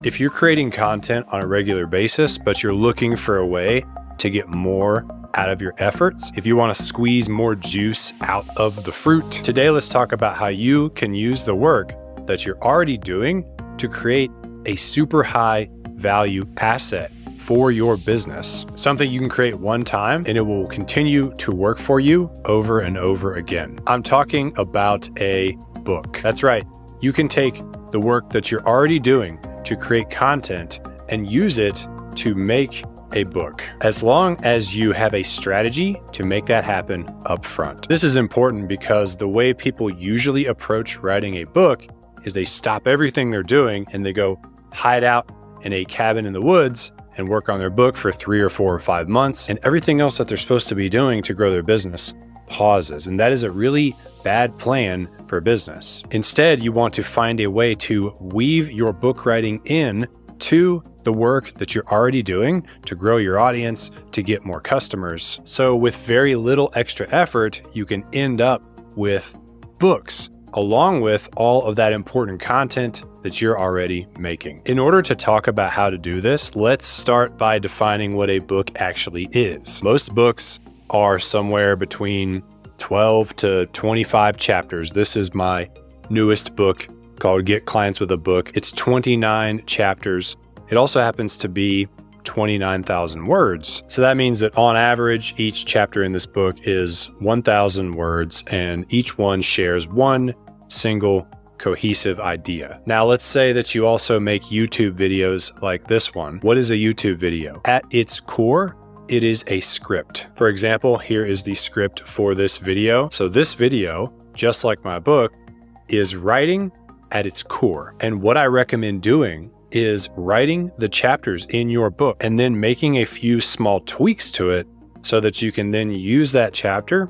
If you're creating content on a regular basis, but you're looking for a way to get more out of your efforts, if you want to squeeze more juice out of the fruit, today let's talk about how you can use the work that you're already doing to create a super high value asset for your business. Something you can create one time and it will continue to work for you over and over again. I'm talking about a book. That's right. You can take the work that you're already doing to create content and use it to make a book, as long as you have a strategy to make that happen up front. This is important because the way people usually approach writing a book is they stop everything they're doing and they go hide out in a cabin in the woods and work on their book for 3 or 4 or 5 months, and everything else that they're supposed to be doing to grow their business pauses. And that is a really bad plan for business. Instead, you want to find a way to weave your book writing in to the work that you're already doing to grow your audience, to get more customers. So with very little extra effort, you can end up with books along with all of that important content that you're already making. In order to talk about how to do this, let's start by defining what a book actually is. Most books are somewhere between 12 to 25 chapters. This is my newest book called Get Clients with a Book. It's 29 chapters. It also happens to be 29,000 words. So that means that on average, each chapter in this book is 1,000 words, and each one shares one single cohesive idea. Now, let's say that you also make YouTube videos like this one. What is a YouTube video? At its core, it is a script. For example, here is the script for this video. So this video, just like my book, is writing at its core. And what I recommend doing is writing the chapters in your book and then making a few small tweaks to it so that you can then use that chapter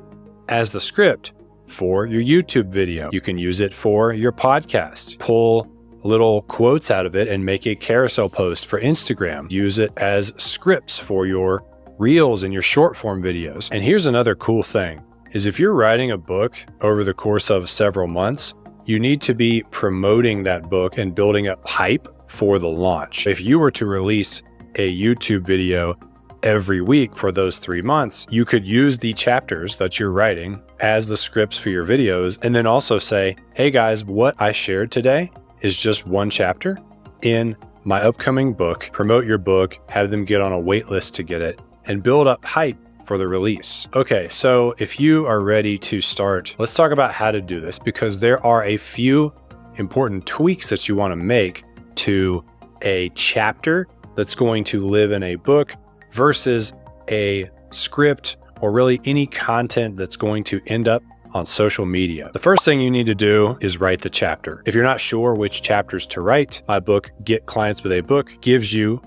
as the script for your YouTube video. You can use it for your podcast. Pull little quotes out of it and make a carousel post for Instagram. Use it as scripts for your reels and your short form videos. And here's another cool thing is if you're writing a book over the course of several months, you need to be promoting that book and building up hype for the launch. If you were to release a YouTube video every week for those 3 months, you could use the chapters that you're writing as the scripts for your videos and then also say, hey guys, what I shared today is just one chapter in my upcoming book. Promote your book, have them get on a wait list to get it, and build up hype for the release. Okay, so if you are ready to start, let's talk about how to do this, because there are a few important tweaks that you want to make to a chapter that's going to live in a book versus a script or really any content that's going to end up on social media. The first thing you need to do is write the chapter. If you're not sure which chapters to write, my book, Get Clients with a Book, gives you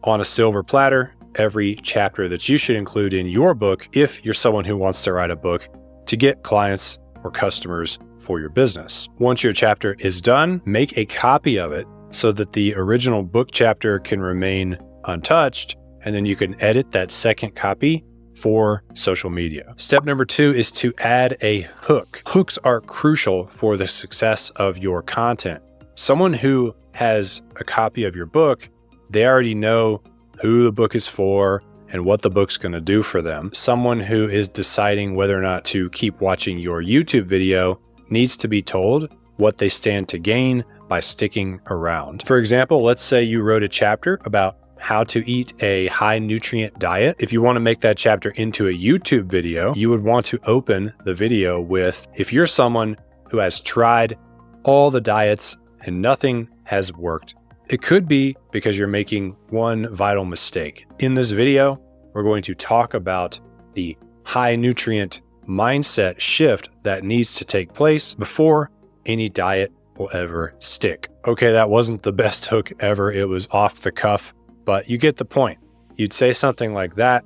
on a silver platter every chapter that you should include in your book if you're someone who wants to write a book to get clients or customers for your business. Once your chapter is done, make a copy of it so that the original book chapter can remain untouched, and then you can edit that second copy for social media. Step number 2 is to add a hook. Hooks are crucial for the success of your content. Someone who has a copy of your book, they already know who the book is for and what the book's going to do for them. Someone who is deciding whether or not to keep watching your YouTube video needs to be told what they stand to gain by sticking around. For example, let's say you wrote a chapter about how to eat a high nutrient diet. If you want to make that chapter into a YouTube video, you would want to open the video with, if you're someone who has tried all the diets and nothing has worked, it could be because you're making one vital mistake. In this video, we're going to talk about the high nutrient mindset shift that needs to take place before any diet will ever stick. Okay, that wasn't the best hook ever. It was off the cuff, but you get the point. You'd say something like that,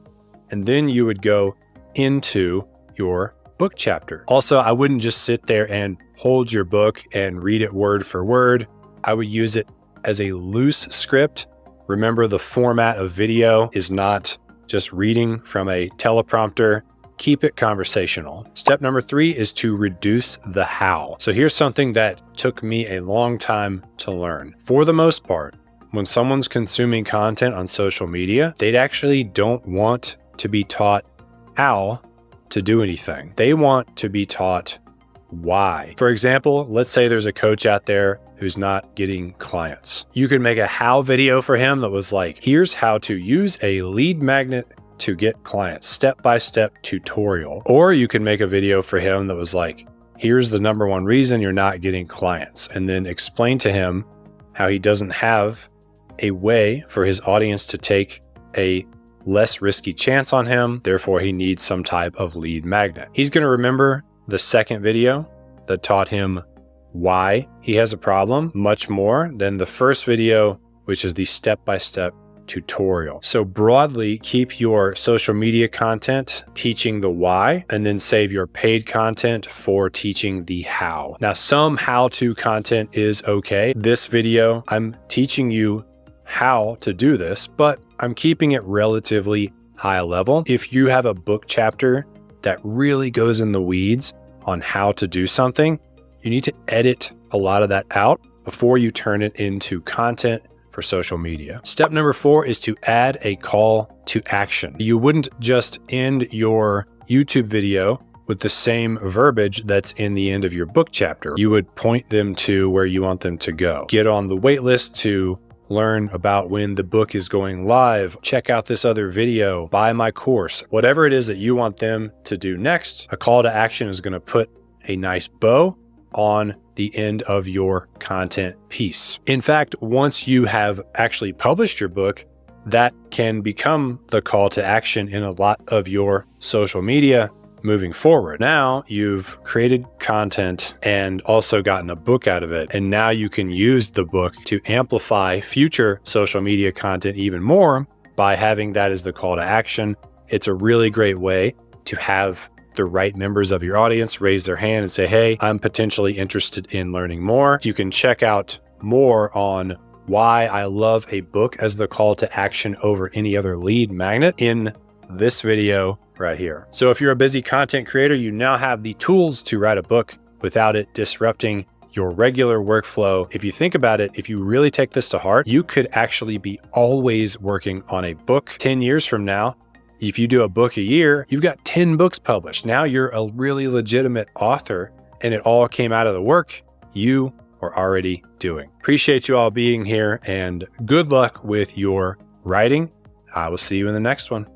and then you would go into your book chapter. Also, I wouldn't just sit there and hold your book and read it word for word. I would use it as a loose script. Remember, the format of video is not just reading from a teleprompter. Keep it conversational. Step number 3 is to reduce the how. So here's something that took me a long time to learn. For the most part, When someone's consuming content on social media, they actually don't want to be taught how to do anything. They want to be taught why. For example, let's say there's a coach out there who's not getting clients. You could make a how video for him that was like, here's how to use a lead magnet to get clients, step-by-step tutorial. Or you can make a video for him that was like, here's the #1 reason you're not getting clients, and then explain to him how he doesn't have a way for his audience to take a less risky chance on him. Therefore, he needs some type of lead magnet. He's going to remember the second video that taught him why he has a problem much more than the first video, which is the step-by-step tutorial. So broadly, keep your social media content teaching the why, and then save your paid content for teaching the how. Now, some how-to content is okay. This video, I'm teaching you how to do this, but I'm keeping it relatively high level. If you have a book chapter that really goes in the weeds on how to do something, you need to edit a lot of that out before you turn it into content for social media. Step number 4 is to add a call to action. You wouldn't just end your YouTube video with the same verbiage that's in the end of your book chapter. You would point them to where you want them to go. Get on the wait list to learn about when the book is going live, check out this other video, buy my course. Whatever it is that you want them to do next, a call to action is going to put a nice bow on the end of your content piece. In fact, once you have actually published your book, that can become the call to action in a lot of your social media moving forward. Now you've created content and also gotten a book out of it. And now you can use the book to amplify future social media content even more by having that as the call to action. It's a really great way to have the right members of your audience raise their hand and say, hey, I'm potentially interested in learning more. You can check out more on why I love a book as the call to action over any other lead magnet in this video right here. So if you're a busy content creator, you now have the tools to write a book without it disrupting your regular workflow. If you think about it, if you really take this to heart, you could actually be always working on a book. 10 years from now, if you do a book a year, you've got 10 books published. Now you're a really legitimate author, and it all came out of the work you were already doing. Appreciate you all being here, and good luck with your writing. I will see you in the next one.